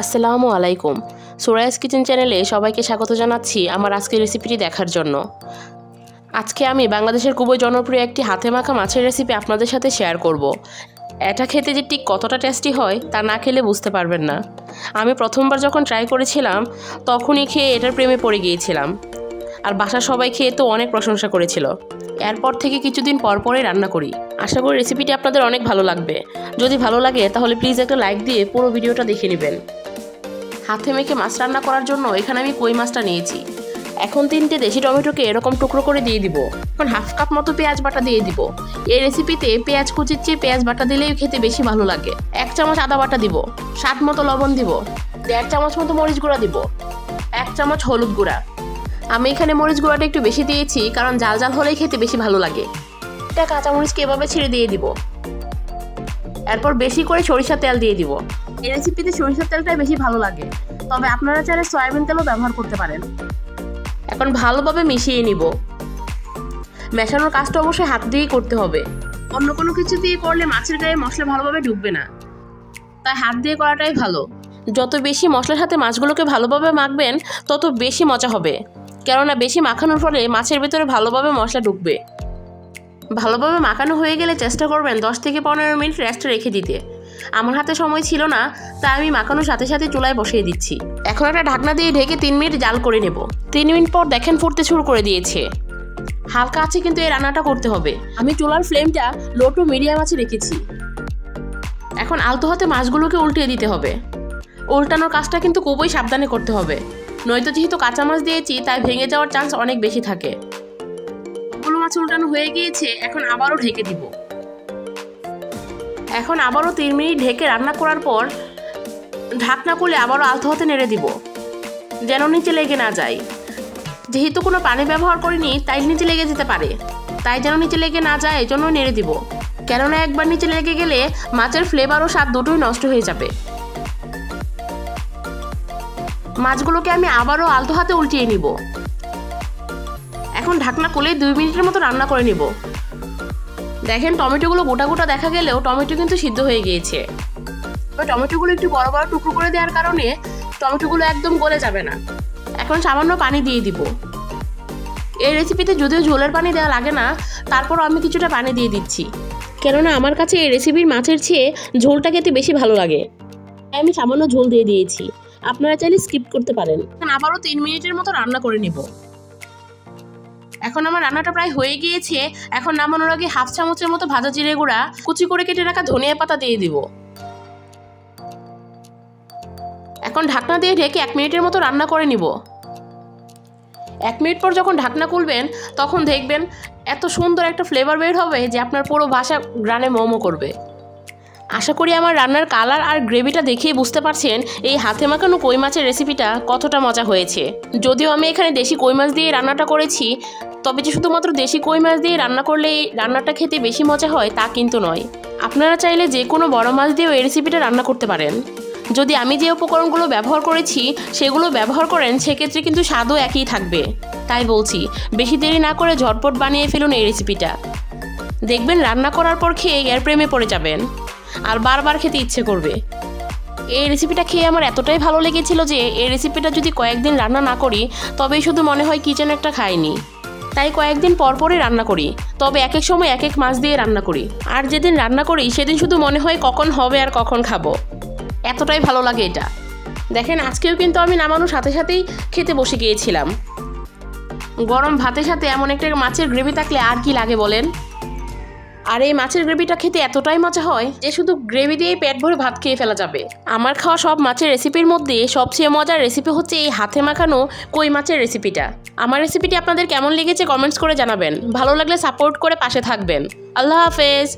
আসসালামু আলাইকুম। সুরাইস কিচেন চ্যানেলে সবাইকে স্বাগত জানাচ্ছি আমার আজকের রেসিপিটি দেখার জন্য। আজকে আমি বাংলাদেশের খুবই জনপ্রিয় একটি হাতে মাখা মাছের রেসিপি আপনাদের সাথে শেয়ার করব। এটা খেতে যে ঠিক কতটা টেস্টি হয় তা না খেলে বুঝতে পারবেন না। আমি প্রথমবার যখন ট্রাই করেছিলাম তখনই খেয়ে এটার প্রেমে পড়ে গিয়েছিলাম, আর বাসার সবাই খেয়ে তো অনেক প্রশংসা করেছিল। এরপর থেকে কিছুদিন পরই রান্না করি। আশা করি রেসিপিটি আপনাদের অনেক ভালো লাগবে। যদি ভালো লাগে তাহলে প্লিজ একটা লাইক দিয়ে পুরো ভিডিওটা দেখে নেবেন। হাতে মেখে মাছ রান্না করার জন্য এখানে আমি কই মাছটা নিয়েছি। এখন 3টে দেশি টমেটোকে এরকম টুকরো করে দিয়ে দিব। এখন হাফ কাপ মতো পেঁয়াজ বাটা দিয়ে দিব। এই রেসিপিতে পেঁয়াজ কুচির চেয়ে পেঁয়াজ বাটা দিলেই খেতে বেশি ভালো লাগে। 1 চামচ আদা বাটা দিব, স্বাদ মতো লবণ দিব, 1.5 চামচ মতো মরিচ গুঁড়া দিব, 1 চামচ হলুদ গুঁড়া। আমি এখানে মরিচ গুঁড়াটা একটু বেশি দিয়েছি কারণ জাল জাল হলেই খেতে বেশি ভালো লাগে। এটা কাঁচামরিচকে এভাবে ছিঁড়ে দিয়ে দিব। এরপর বেশি করে সরিষার তেল দিয়ে দিব। এই রেসিপিতে সরিষার তেলটাই বেশি ভালো লাগে, তবে আপনারা চাইলে সয়াবিন তেলও ব্যবহার করতে পারেন। এখন ভালোভাবে মিশিয়ে নিব। মেশানোর কাজটা অবশ্যই হাত দিয়েই করতে হবে। অন্য কোনো কিছু দিয়ে করলে মাছের গায়ে মশলা ভালোভাবে ঢুকবে না, তাই হাত দিয়ে করাটাই ভালো। যত বেশি মশলার সাথে মাছগুলোকে ভালোভাবে মাখবেন তত বেশি মজা হবে, কেননা বেশি মাখানোর ফলে মাছের ভিতরে ভালোভাবে মশলা ঢুকবে। ভালোভাবে মাখানো হয়ে গেলে চেষ্টা করবেন 10 থেকে 15 মিনিট রেস্টে রেখে দিতে। আমার হাতে সময় ছিল না, তাই আমি মাখানোর সাথে সাথে চুলায় বসিয়ে দিচ্ছি। এখন একটা ঢাকনা দিয়ে ঢেকে 3 মিনিট জাল করে নেব। 3 মিনিট পর দেখেন ফুটতে শুরু করে দিয়েছে। হালকা আছে কিন্তু এই রান্নাটা করতে হবে। আমি চুলার ফ্লেমটা লো টু মিডিয়াম আছে রেখেছি। এখন আলতো হাতে মাছগুলোকে উল্টিয়ে দিতে হবে। উল্টানোর কাজটা কিন্তু খুবই সাবধানে করতে হবে, নয়তো যেহেতু কাঁচা মাছ দিয়েছি তাই ভেঙে যাওয়ার চান্স অনেক বেশি থাকে। সবগুলো মাছ উল্টানো হয়ে গিয়েছে, এখন আবারও ঢেকে দিব। এখন আবারও 3 মিনিট ঢেকে রান্না করার পর ঢাকনা খুলে আবারও আলতো হাতে নেড়ে দিব, যেন নিচে লেগে না যায়। যেহেতু কোনো পানি ব্যবহার করিনি তাই নিচে লেগে যেতে পারে, তাই যেন নিচে লেগে না যায় এই জন্য নেড়ে দিব। কেননা একবার নিচে লেগে গেলে মাছের ফ্লেভার ও স্বাদ দুটোই নষ্ট হয়ে যাবে। মাছগুলোকে আমি আবারও আলতো হাতে উল্টিয়ে নিব। এখন ঢাকনা খুলে 2 মিনিটের মতো রান্না করে নিব। দেখেন টমেটোগুলো গোটা গোটা দেখা গেলেও টমেটো কিন্তু সিদ্ধ হয়ে গিয়েছে। টমেটোগুলো একটু বড় বড় টুকরো করে দেওয়ার কারণে টমেটোগুলো একদম গলে যাবে না। এখন সামান্য পানি দিয়ে দিব। এই রেসিপিতে যদিও ঝোলের পানি দেওয়া লাগে না, তারপরও আমি কিছুটা পানি দিয়ে দিচ্ছি, কেননা আমার কাছে এই রেসিপির মাছের চেয়ে ঝোলটা খেতে বেশি ভালো লাগে। আমি সামান্য ঝোল দিয়ে দিয়েছি, আপনারা চাইলে স্কিপ করতে পারেন। আবারও 3 মিনিটের মতো রান্না করে নিব। এখন আমার রান্নাটা প্রায় হয়ে গিয়েছে। এখন নামানোর আগে হাফ চামচের মতো ভাজা জিরে গুঁড়া, কুচি করে কেটে রাখা ধনিয়া পাতা দিয়ে দিব। এখন ঢাকনা দিয়ে ঢেকে 1 মিনিটের মতো রান্না করে নিব। 1 মিনিট পর যখন ঢাকনা খুলবেন তখন দেখবেন এত সুন্দর একটা ফ্লেভার বের হবে যে আপনার পুরো বাসা গ্রানে মোমো করবে। আশা করি আমার রান্নার কালার আর গ্রেভিটা দেখেই বুঝতে পারছেন এই হাতে মাখানো কই মাছের রেসিপিটা কতটা মজা হয়েছে। যদিও আমি এখানে দেশি কই মাছ দিয়ে রান্নাটা করেছি, তবে যে শুধুমাত্র দেশি কই মাছ দিয়ে রান্না করলে এই রান্নাটা খেতে বেশি মজা হয় তা কিন্তু নয়। আপনারা চাইলে যে কোনো বড় মাছ দিয়েও এই রেসিপিটা রান্না করতে পারেন। যদি আমি যে উপকরণগুলো ব্যবহার করেছি সেগুলো ব্যবহার করেন সেক্ষেত্রে কিন্তু স্বাদও একই থাকবে। তাই বলছি বেশি দেরি না করে ঝটপট বানিয়ে ফেলুন এই রেসিপিটা। দেখবেন রান্না করার পর খেয়ে এর প্রেমে পড়ে যাবেন আর বারবার খেতে ইচ্ছে করবে। এই রেসিপিটা খেয়ে আমার এতটাই ভালো লেগেছিল যে এই রেসিপিটা যদি কয়েকদিন রান্না না করি তবেই শুধু মনে হয় কিচেন একটা খাইনি। তাই কয়েকদিন পরই রান্না করি, তবে এক এক সময় এক এক মাছ দিয়ে রান্না করি। আর যেদিন রান্না করি সেদিন শুধু মনে হয় কখন হবে আর কখন খাবো, এতটাই ভালো লাগে এটা। দেখেন আজকেও কিন্তু আমি নামানোর সাথে সাথেই খেতে বসে গিয়েছিলাম। গরম ভাতের সাথে এমন একটা মাছের গ্রেভি থাকলে আর কি লাগে বলেন। আর এই মাছের গ্রেভিটা খেতে এতটাই মজা হয় যে শুধু গ্রেভি দিয়েই পেট ভরে ভাত খেয়ে ফেলা যাবে। আমার খাওয়া সব মাছের রেসিপির মধ্যে সবচেয়ে মজার রেসিপি হচ্ছে এই হাতে মাখানো কই মাছের রেসিপিটা। আমার রেসিপিটি আপনাদের কেমন লেগেছে কমেন্টস করে জানাবেন। ভালো লাগলে সাপোর্ট করে পাশে থাকবেন। আল্লাহ হাফেজ।